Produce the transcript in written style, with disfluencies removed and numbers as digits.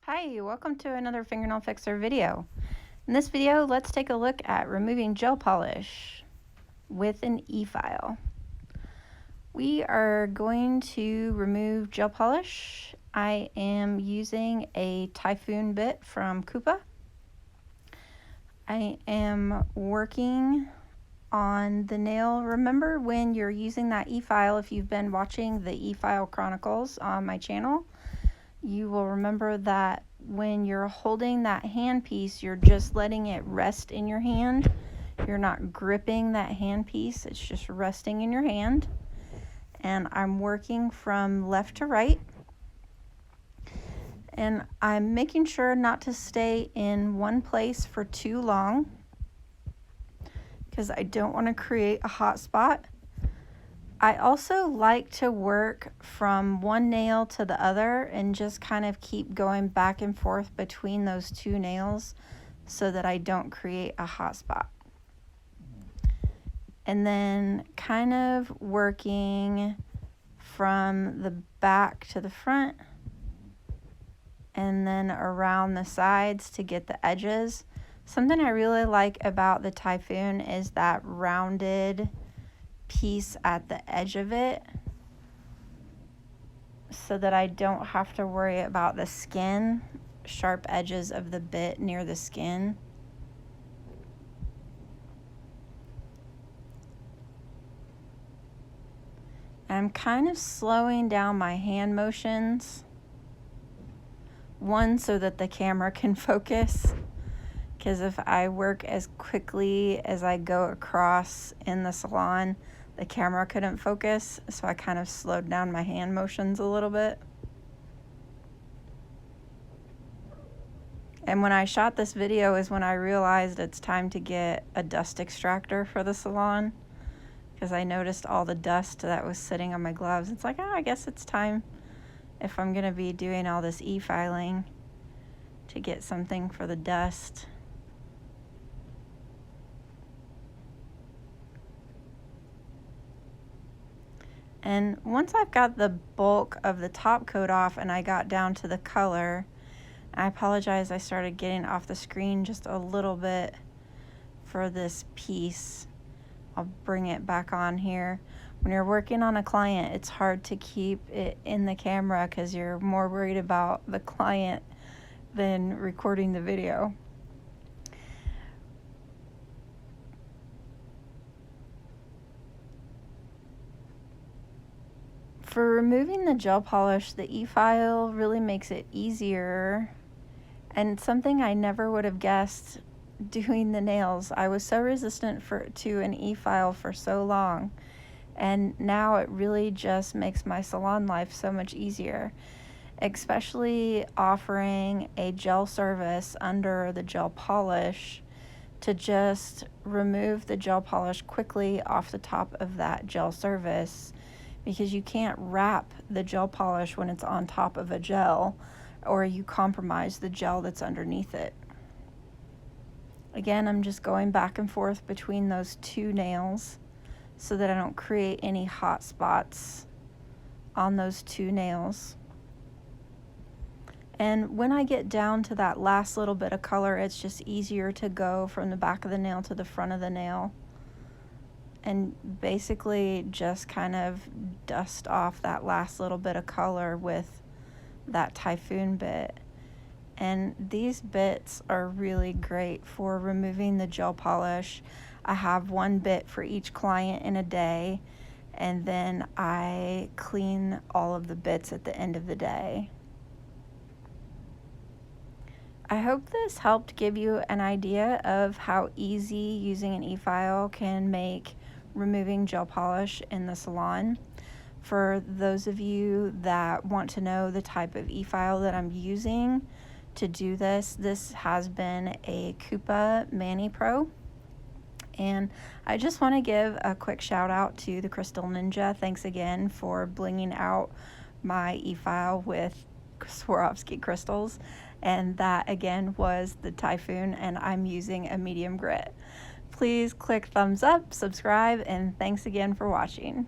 Hi, welcome to another Fingernail Fixer video. In this video, let's take a look at removing gel polish with an e-file. We are going to remove gel polish. I am using a Typhoon bit from Kupa. I am working on the nail. Remember when you're using that e-file, if you've been watching the e-file chronicles on my channel, you will remember that when you're holding that hand piece, you're just letting it rest in your hand. You're not gripping that hand piece, it's just resting in your hand. And I'm working from left to right. And I'm making sure not to stay in one place for too long because I don't want to create a hot spot. I also like to work from one nail to the other and just kind of keep going back and forth between those two nails so that I don't create a hot spot. And then kind of working from the back to the front and then around the sides to get the edges. Something I really like about the Typhoon is that rounded piece at the edge of it so that I don't have to worry about the skin, sharp edges of the bit near the skin. I'm kind of slowing down my hand motions. One, so that the camera can focus, because if I work as quickly as I go across in the salon, the camera couldn't focus, so I kind of slowed down my hand motions a little bit. And when I shot this video is when I realized it's time to get a dust extractor for the salon, because I noticed all the dust that was sitting on my gloves. It's like, oh, I guess it's time, if I'm gonna be doing all this e-filing, to get something for the dust. And once I've got the bulk of the top coat off and I got down to the color, I apologize, I started getting off the screen just a little bit for this piece. I'll bring it back on here. When you're working on a client, it's hard to keep it in the camera because you're more worried about the client than recording the video. For removing the gel polish, the e-file really makes it easier, and something I never would have guessed doing the nails. I was so resistant to an e-file for so long, and now it really just makes my salon life so much easier, especially offering a gel service under the gel polish to just remove the gel polish quickly off the top of that gel service, because you can't wrap the gel polish when it's on top of a gel, or you compromise the gel that's underneath it. Again, I'm just going back and forth between those two nails so that I don't create any hot spots on those two nails. And when I get down to that last little bit of color, it's just easier to go from the back of the nail to the front of the nail and basically just kind of dust off that last little bit of color with that Typhoon bit. And these bits are really great for removing the gel polish. I have one bit for each client in a day, and then I clean all of the bits at the end of the day. I hope this helped give you an idea of how easy using an e-file can make removing gel polish in the salon. For those of you that want to know the type of e-file that I'm using to do this, this has been a Kupa Manipro. And I just want to give a quick shout out to the Crystal Ninja. Thanks again for blinging out my e-file with Swarovski crystals. And that again was the Typhoon, and I'm using a medium grit. Please click thumbs up, subscribe, and thanks again for watching.